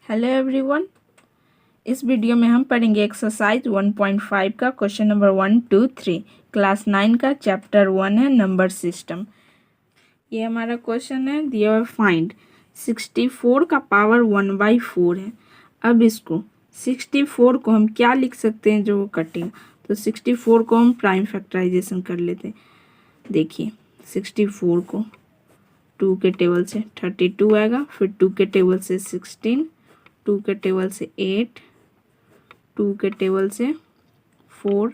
Hello everyone. इस video में हम पढ़ेंगे एक्सरसाइज 1.5 का क्वेश्चन नंबर 1, 2, 3 क्लास 9 का चैप्टर 1 है नंबर सिस्टम। ये हमारा क्वेश्चन है, दिया हुआ फाइंड 64 का पावर 1/4 है। अब इसको 64 को हम क्या लिख सकते हैं जो कटेगा, तो 64 को हम प्राइम फैक्टराइजेशन कर लेते हैं। देखिए 64 को 2 के टेबल से 32 आएगा, फिर 2 के टेबल से 16, 2 के टेबल से 8, 2 के टेबल से 4,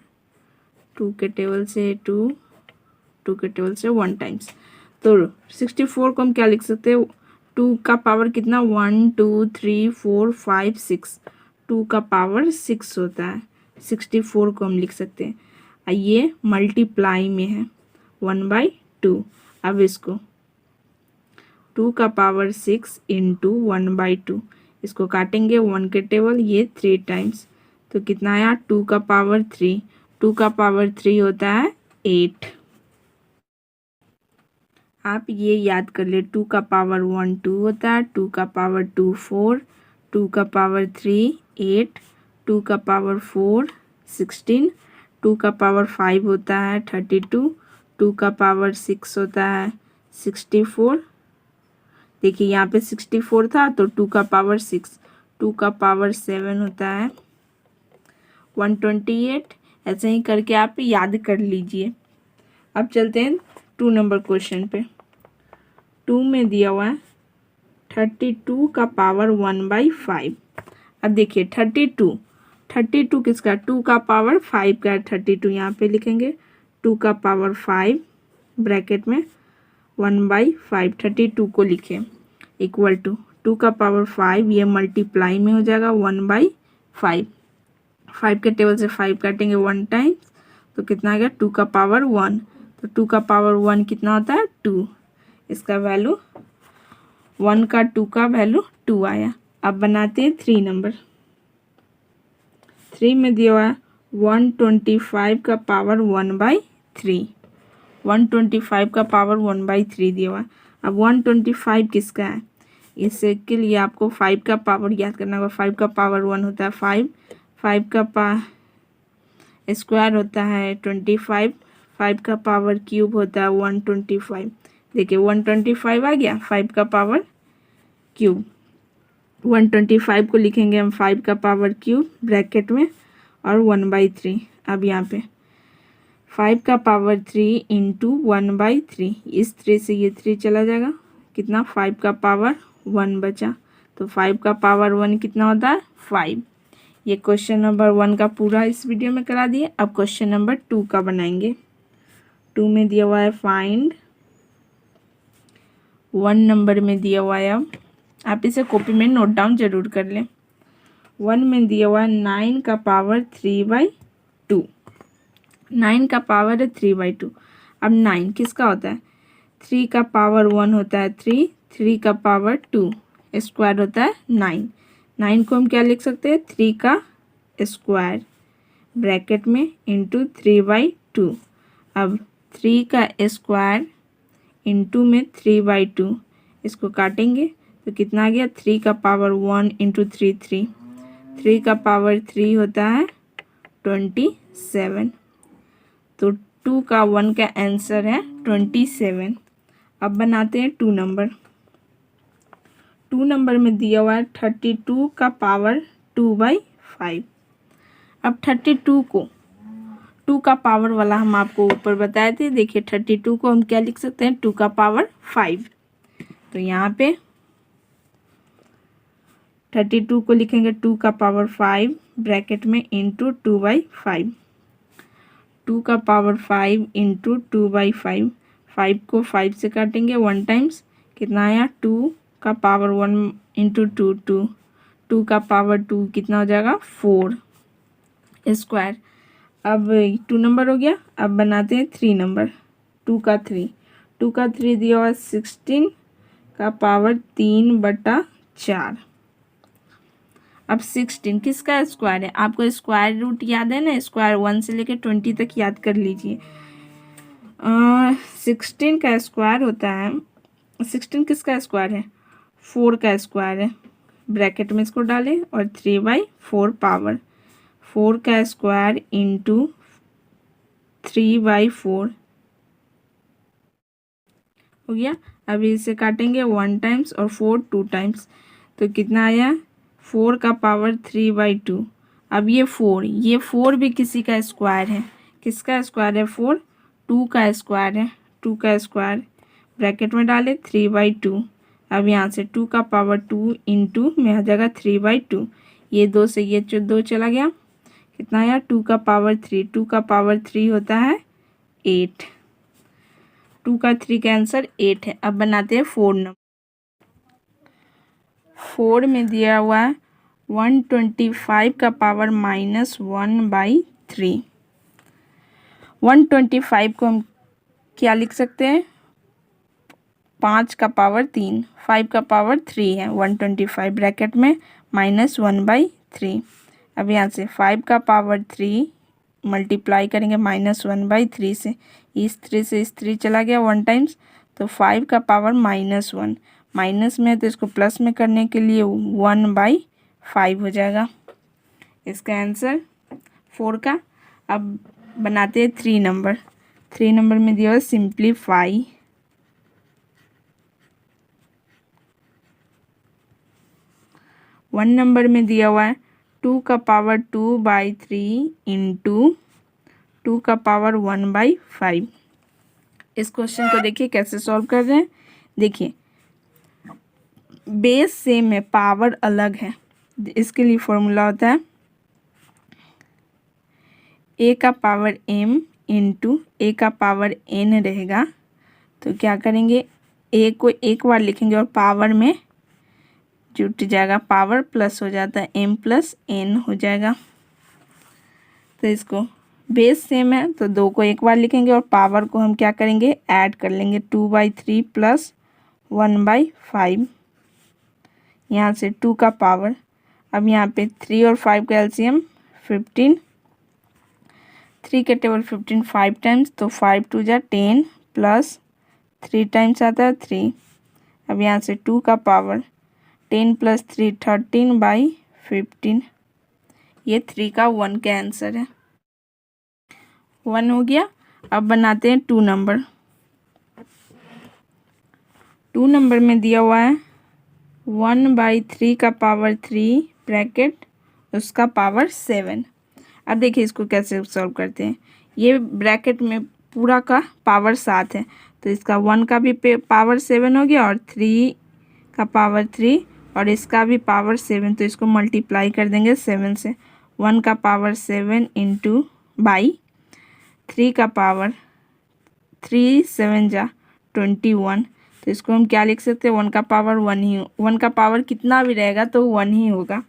2 के टेबल से 2, 2 के टेबल से 1 टाइम्स। तो 64 को हम क्या लिख सकते हैं, 2 का पावर कितना 1 2 3 4 5 6, 2 का पावर 6 होता है। 64 को हम लिख सकते हैं। ये मल्टीप्लाई में है 1/2। अब इसको 2 का पावर 6 इंटू 1/2, इसको काटेंगे 1 के टेबल, ये 3 टाइम्स, तो कितना आया 2 का पावर 3। 2 का पावर 3 होता है 8। आप ये याद कर ले, 2 का पावर 1 2 होता है, 2 का पावर 2 4, 2 का पावर 3 8, 2 का पावर 4 16, 2 का पावर 5 होता है 32, 2 का पावर 6 होता है 64। देखिए यहाँ पे 64 था तो 2 का पावर 6, 2 का पावर 7 होता है 128। ऐसे ही करके आप याद कर लीजिए। अब चलते हैं 2 नंबर क्वेश्चन पे। 2 में दिया हुआ है 32 का पावर 1/5। अब देखिए 32 किसका, 2 का पावर 5 का 32, यहाँ पे लिखेंगे 2 का पावर 5 ब्रैकेट में 1/5, 32 को लिखें इक्वल टू 2 का पावर 5, ये मल्टीप्लाई में हो जाएगा 1/5। 5 के टेबल से 5 काटेंगे 1 टाइम्स, तो कितना आ गया 2 का पावर 1। तो 2 का पावर 1 कितना होता है 2, इसका वैल्यू 1 का 2 का वैल्यू 2 आया। अब बनाते हैं 3 नंबर। 3 में दिया हुआ है 125 का पावर 1/3। 125 का पावर 1/3 दिया हुआ है। अब 125 किसका है, इसके लिए आपको 5 का पावर याद करना होगा। 5 का पावर 1 होता है 5, 5 का स्क्वायर होता है 25, 5 का पावर क्यूब होता है 125। देखिए 125 आ गया, 5 का पावर क्यूब। 125 को लिखेंगे हम 5 का पावर क्यूब ब्रैकेट में और 1/3। अब यहाँ पे 5 का पावर 3 इंटू 1/3, इस 3 से ये 3 चला जाएगा, कितना 5 का पावर 1 बचा। तो 5 का पावर 1 कितना होता है 5। ये क्वेश्चन नंबर 1 का पूरा इस वीडियो में करा दिए। अब क्वेश्चन नंबर 2 का बनाएंगे। 2 में दिया हुआ है फाइंड 1 नंबर में दिया हुआ है, अब आप इसे कॉपी में नोट डाउन जरूर कर लें। 1 में दिया हुआ है 9 का पावर 3/2। 9 का पावर है 3/2। अब 9 किसका होता है, 3 का पावर 1 होता है 3, 3 का पावर 2 स्क्वायर होता है 9। 9 को हम क्या लिख सकते हैं, 3 का स्क्वायर ब्रैकेट में इंटू 3/2। अब 3 का स्क्वायर इंटू में 3/2, इसको काटेंगे तो कितना आ गया, 3 का पावर 1 इंटू 3 3, 3 का पावर 3 होता है 27। तो 2 का 1 का आंसर है 27। अब बनाते हैं 2 नंबर। 2 नंबर में दिया हुआ है 32 का पावर 2/5। अब 32 को 2 का पावर वाला हम आपको ऊपर बताए थे। देखिए 32 को हम क्या लिख सकते हैं, 2 का पावर 5। तो यहाँ पे 32 को लिखेंगे 2 का पावर 5 ब्रैकेट में इंटू 2/5। 2 का पावर 5 इंटू 2/5, 5 को 5 से काटेंगे 1 टाइम्स, कितना आया 2 का पावर 1 इंटू 2 2, 2 का पावर 2 कितना हो जाएगा 4 स्क्वायर। अब 2 नंबर हो गया। अब बनाते हैं 3 नंबर। 2 का 3, 2 का 3 दिया हुआ 16 का पावर 3/4। अब 16 किसका स्क्वायर है, आपको स्क्वायर रूट याद है ना, स्क्वायर 1 से लेकर 20 तक याद कर लीजिए। 16 का स्क्वायर होता है, 16 किसका स्क्वायर है, 4 का स्क्वायर है ब्रैकेट में इसको डालें और 3/4 पावर 4 का स्क्वायर इंटू 3/4 हो गया। अभी इसे काटेंगे 1 टाइम्स और 4 2 टाइम्स, तो कितना आया 4 का पावर 3/2। अब ये 4 भी किसी का स्क्वायर है। किसका स्क्वायर है 4? 2 का स्क्वायर है। 2 का स्क्वायर ब्रैकेट में डाले 3/2। अब यहाँ से 2 का पावर 2 इंटू में आ जाएगा 3/2। ये 2 से ये 2 चला गया, कितना आया 2 का पावर 3। 2 का पावर 3 होता है 8। 2 का 3 का आंसर 8 है। अब बनाते हैं 4 नंबर। 4 में दिया हुआ है 125 का पावर -1/3। 125 को हम क्या लिख सकते हैं? 5 का पावर 3, 5 का पावर 3 है 125 ब्रैकेट में -1/3। अब यहाँ से 5 का पावर 3 मल्टीप्लाई करेंगे -1/3 से, इस 3 से इस 3 चला गया 1 टाइम्स, तो 5 का पावर -1 माइनस में है तो इसको प्लस में करने के लिए 1/5 हो जाएगा इसका आंसर 4 का। अब बनाते हैं 3 नंबर। 3 नंबर में दिया हुआ सिंप्लीफाई। 1 नंबर में दिया हुआ है 2 का पावर 2/3 इंटू 2 का पावर 1/5। इस क्वेश्चन को देखिए कैसे सॉल्व कर रहे हैं। देखिए बेस सेम है, पावर अलग है। इसके लिए फॉर्मूला होता है a का पावर m इंटू a का पावर n रहेगा। तो क्या करेंगे, a को एक बार लिखेंगे और पावर में जुट जाएगा, पावर प्लस हो जाता है, m प्लस n हो जाएगा। तो इसको बेस सेम है तो 2 को एक बार लिखेंगे और पावर को हम क्या करेंगे, ऐड कर लेंगे 2/3 प्लस 1/5। यहाँ से 2 का पावर, अब यहाँ पे 3 और 5 का एलसीएम 15, 3 के टेबल 15 5 टाइम्स, तो 5 2 जा 10 प्लस 3 टाइम्स आता है 3। अब यहाँ से 2 का पावर 10 प्लस 3 13/15। ये 3 का 1 का आंसर है। 1 हो गया। अब बनाते हैं 2 नंबर। 2 नंबर में दिया हुआ है 1/3 का पावर 3 ब्रैकेट उसका पावर 7। अब देखिए इसको कैसे सॉल्व करते हैं। ये ब्रैकेट में पूरा का पावर 7 है तो इसका 1 का भी पावर 7 हो गया और 3 का पावर 3 और इसका भी पावर 7, तो इसको मल्टीप्लाई कर देंगे 7 से। 1 का पावर 7 इंटू बाई 3 का पावर 3 7 जा 21, तो इसको हम क्या लिख सकते हैं, 1 का पावर 1 ही, 1 का पावर कितना भी रहेगा तो 1 ही होगा।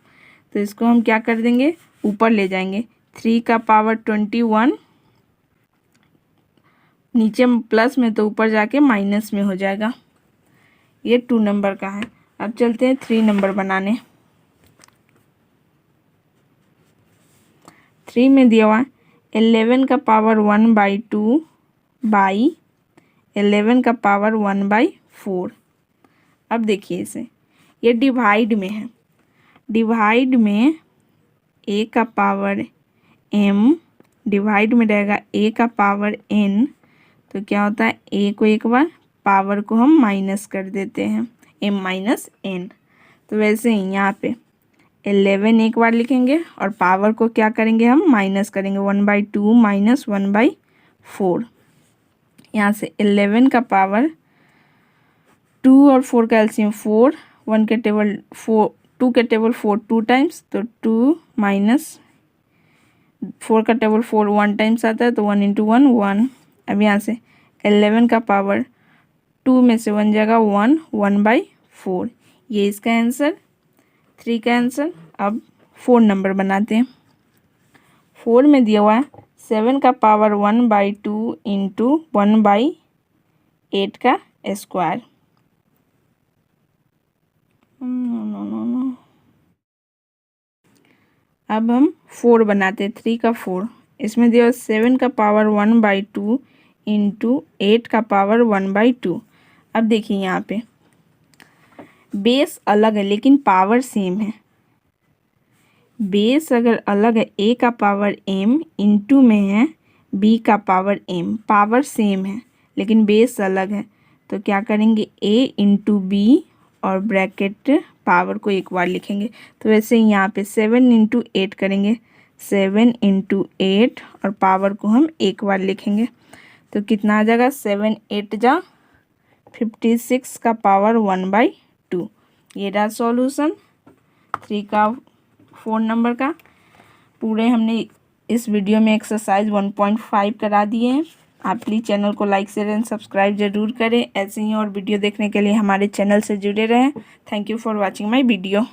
तो इसको हम क्या कर देंगे, ऊपर ले जाएंगे। 3 का पावर 21 नीचे प्लस में तो ऊपर जाके माइनस में हो जाएगा। ये 2 नंबर का है। अब चलते हैं 3 नंबर बनाने। 3 में दिया हुआ 11 का पावर 1/2 बाई 11 का पावर 1/4। अब देखिए इसे, ये डिवाइड में है। डिवाइड में a का पावर m डिवाइड में रहेगा a का पावर n, तो क्या होता है a को एक बार पावर को हम माइनस कर देते हैं m माइनस n। तो वैसे ही यहाँ पे 11 एक बार लिखेंगे और पावर को क्या करेंगे, हम माइनस करेंगे 1/2 माइनस 1/4। यहाँ से 11 का पावर 2 और 4 का एलसीएम 4, 1 के टेबल 4, 2 के टेबल 4 2 टाइम्स, तो 2 माइनस 4 का टेबल 4 1 टाइम्स आता है तो 1 इंटू 1 1। अब यहाँ से 11 का पावर 2 में से 1 जाएगा 1 1/4। ये इसका आंसर 3 का आंसर। अब 4 नंबर बनाते हैं। 4 में दिया हुआ है 7 का पावर 1/2 इंटू 1/8 का स्क्वायर। अब हम 4 बनाते हैं, 3 का 4। इसमें दिया 7 का पावर 1/2 इंटू 8 का पावर 1/2। अब देखिए यहाँ पे बेस अलग है लेकिन पावर सेम है। बेस अगर अलग है, ए का पावर m इंटू में है b का पावर m, पावर सेम है लेकिन बेस अलग है, तो क्या करेंगे a इंटू बी और ब्रैकेट पावर को एक बार लिखेंगे। तो वैसे ही यहाँ पे 7 इंटू 8 करेंगे, 7 इंटू 8 और पावर को हम एक बार लिखेंगे। तो कितना आ जाएगा, 7 8 जा 56 का पावर 1/2। ये रहा सॉल्यूशन 3 का 4 नंबर का। पूरे हमने इस वीडियो में एक्सरसाइज 1.5 करा दिए हैं। आप प्लीज़ चैनल को लाइक शेयर एंड सब्सक्राइब जरूर करें। ऐसे ही और वीडियो देखने के लिए हमारे चैनल से जुड़े रहें। Thank you for watching my video.